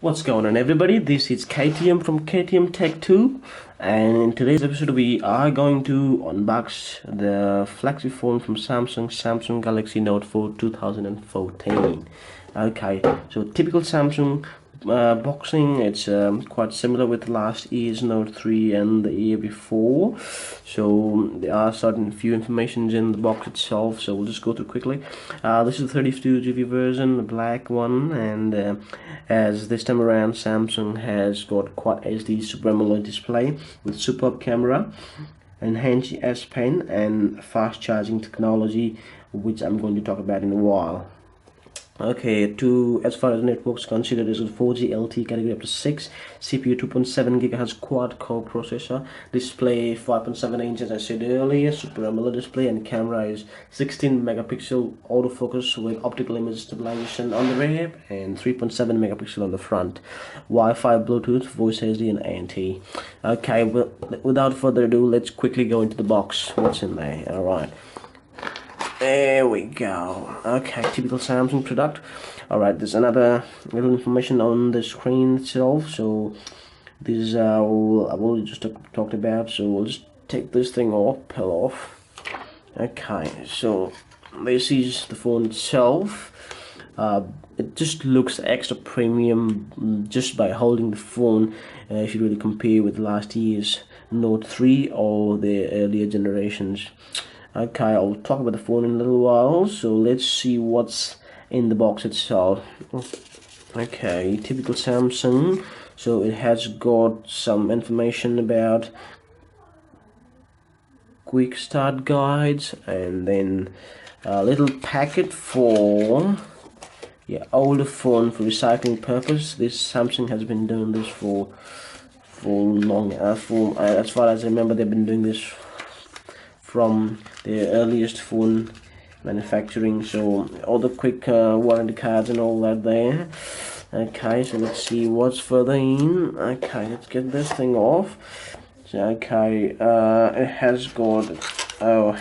What's going on, everybody? This is KTM from KTM Tech 2, and in today's episode we are going to unbox the flagship phone from Samsung Galaxy Note 4 2014. Okay, so typical Samsung boxing. It's quite similar with last year's Note 3 and the year before. So there are certain few informations in the box itself, so we'll just go through quickly. This is the 32GB version, the black one, and as this time around Samsung has got Quad HD Super AMOLED display with superb camera, enhanced S Pen, and fast charging technology, which I'm going to talk about in a while. Okay, as far as networks considered, is a 4G LTE category up to 6, CPU 2.7 GHz quad-core processor, display 5.7 inches as I said earlier, Super AMOLED display, and camera is 16 megapixel autofocus with optical image stabilization on the rear and 3.7 megapixel on the front, Wi-Fi, Bluetooth, voice SD, and ANT. Okay, well, without further ado, let's quickly go into the box. What's in there? Alright. There we go. Okay, typical Samsung product. Alright, there's another little information on the screen itself. So this is all I've already just talked about. So we'll just take this thing off, peel off. Okay, so this is the phone itself. It just looks extra premium just by holding the phone. If you really compare with last year's Note 3 or the earlier generations. Okay, I'll talk about the phone in a little while, so let's see what's in the box itself. Okay, typical Samsung. So it has got some information about quick start guides, and then a little packet for older phone for recycling purpose. This Samsung has been doing this for long. As far as I remember, they've been doing this from the earliest phone manufacturing, so all the quick warranty cards and all that there. Okay, so let's see what's further in. Okay, let's get this thing off. So, okay, it has got a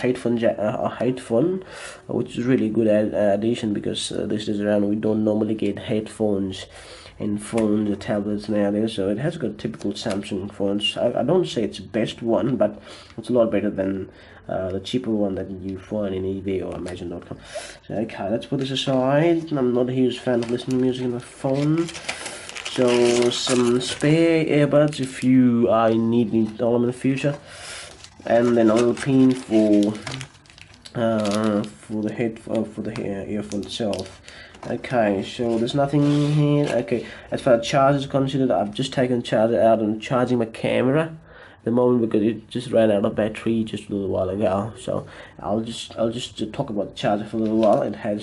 headphone, which is really good addition, because this is around we don't normally get headphones in phones or tablets nowadays. So it has got typical Samsung phones. I don't say it's the best one, but it's a lot better than the cheaper one that you find in eBay or Amazon.com. So okay, let's put this aside. I'm not a huge fan of listening to music on my phone. So some spare earbuds if you need all them in the future, and then a little pin for the earphone itself. Okay, so there's nothing in here. Okay, as far as charge is considered, I've just taken the charger out and charging my camera at the moment because it just ran out of battery just a little while ago. So I'll just talk about the charger for a little while. It has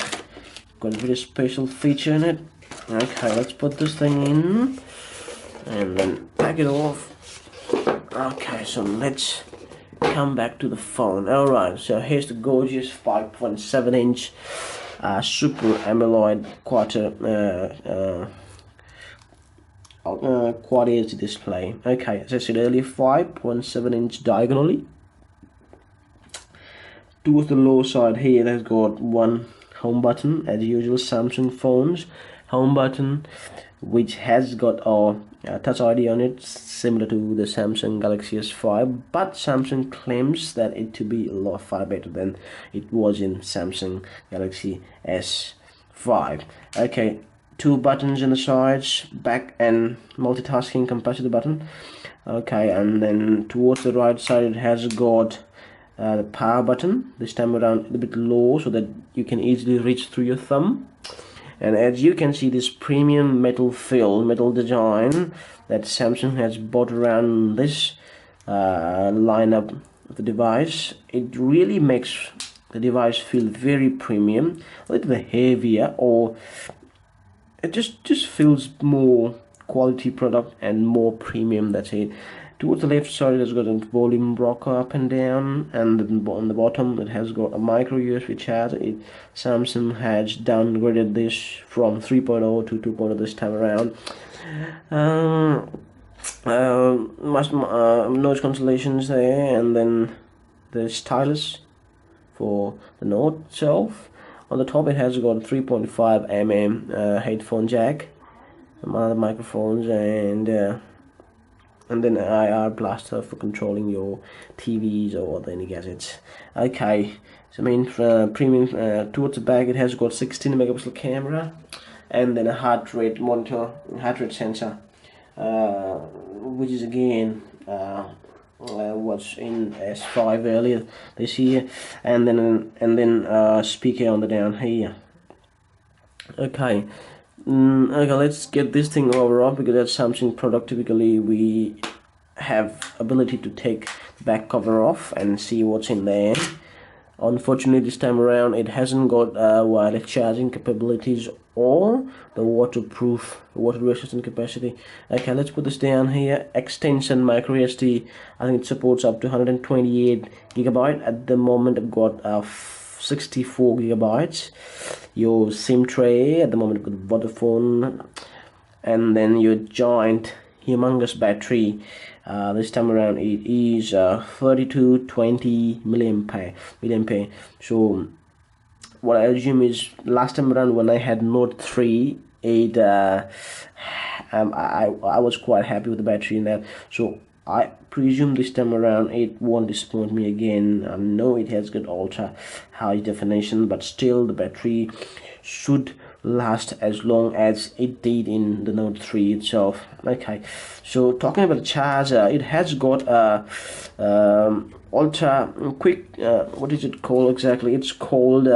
got a very special feature in it. Okay, let's put this thing in and then pack it off. Okay, so let's come back to the phone. Alright, so here's the gorgeous 5.7 inch Super AMOLED Quad HD display. Okay, as I said earlier, 5.7 inch diagonally. Towards the lower side here, it has got one home button, as usual Samsung phones. Home button, which has got a Touch ID on it, similar to the Samsung Galaxy S5, but Samsung claims that it to be a lot far better than it was in Samsung Galaxy S5. Okay, two buttons in the sides, back and multitasking capacitor button. Okay, and then towards the right side it has got the power button, this time around a bit low so that you can easily reach through your thumb. And as you can see, this premium metal design that Samsung has bought around this lineup of the device, it really makes the device feel very premium, a little bit heavier, or it just feels more quality product and more premium. That's it. Towards the left side, it has got a volume rocker up and down, and on the bottom, it has got a micro USB charger. Samsung has downgraded this from 3.0 to 2.0 this time around. Noise consolations there, and then the stylus for the Note itself. On the top, it has got a 3.5 mm headphone jack. some other microphones, and then IR blaster for controlling your TVs or any gadgets. Okay, so premium towards the back, it has got 16 megapixel camera, and then a heart rate monitor, heart rate sensor, which is again what's in S5 earlier this year, and then speaker on the down here. Okay. Okay, let's get this thing over off, because that's Samsung product. Typically we have ability to take the back cover off and see what's in there. Unfortunately, this time around it hasn't got wireless charging capabilities or the water resistant capacity. Okay, let's put this down here. Extension micro SD, I think it supports up to 128 gigabyte. At the moment I've got 64 gigabytes. Your SIM tray, at the moment I've got Vodafone, and then your giant humongous battery. This time around it is 3220 milliampere. So what I assume is, last time around when I had Note 3, it I was quite happy with the battery in that, so I presume this time around it won't disappoint me again. I know it has got ultra high definition, but still the battery should last as long as it did in the Note 3 itself. Okay, so talking about the charger, it has got a ultra quick, what is it called exactly? It's called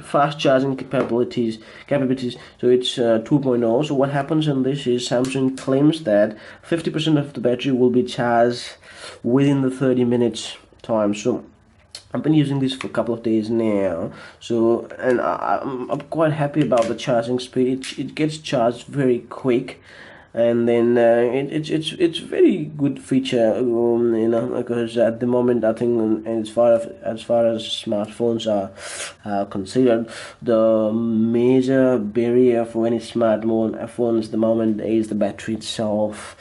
fast charging capabilities. So it's 2.0. So what happens in this is, Samsung claims that 50% of the battery will be charged within the 30 minutes time. So I've been using this for a couple of days now, so, and I'm quite happy about the charging speed. It gets charged very quick, and then it's very good feature, because at the moment I think, as far as smartphones are considered, the major barrier for any smartphones at the moment is the battery itself.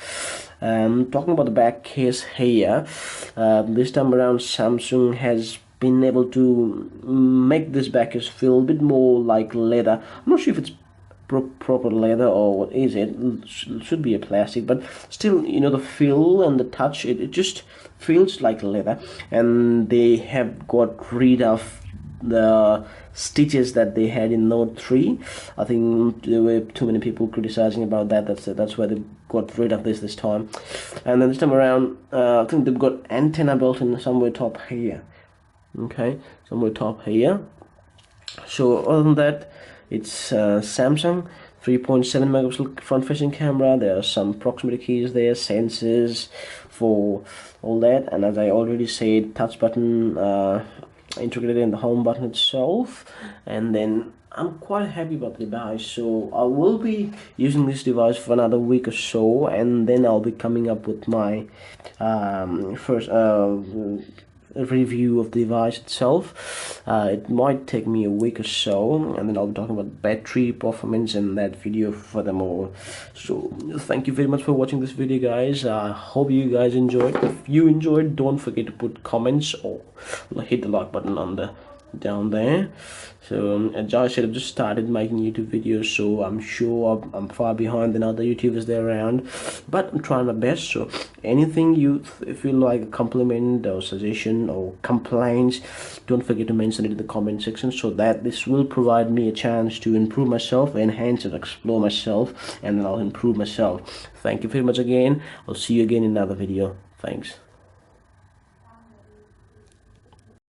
Talking about the back case here, this time around Samsung has been able to make this back case feel a bit more like leather. I'm not sure if it's proper leather or what is it. Should be a plastic, but still, the feel and the touch, it just feels like leather. And they have got rid of the stitches that they had in Note 3. I think there were too many people criticizing about that. That's why they got rid of this time. And then this time around, I think they've got antenna built in somewhere top here. Okay, somewhere top here. So other than that, it's Samsung 3.7 megapixel front facing camera. There are some proximity keys there, sensors for all that, and as I already said, touch button integrated in the home button itself. And then I'm quite happy about the device, so I will be using this device for another week or so, and then I'll be coming up with my first review of the device itself. It might take me a week or so, and then I'll be talking about battery performance in that video furthermore. So thank you very much for watching this video, guys. I hope you guys enjoyed. If you enjoyed, don't forget to put comments or hit the like button on the down there. So as I said, I've just started making YouTube videos, so I'm sure I'm far behind than other YouTubers there around, but I'm trying my best. So anything you feel like a compliment or suggestion or complaints, don't forget to mention it in the comment section, so that this will provide me a chance to improve myself, enhance and explore myself, and then I'll improve myself. Thank you very much again. I'll see you again in another video. Thanks.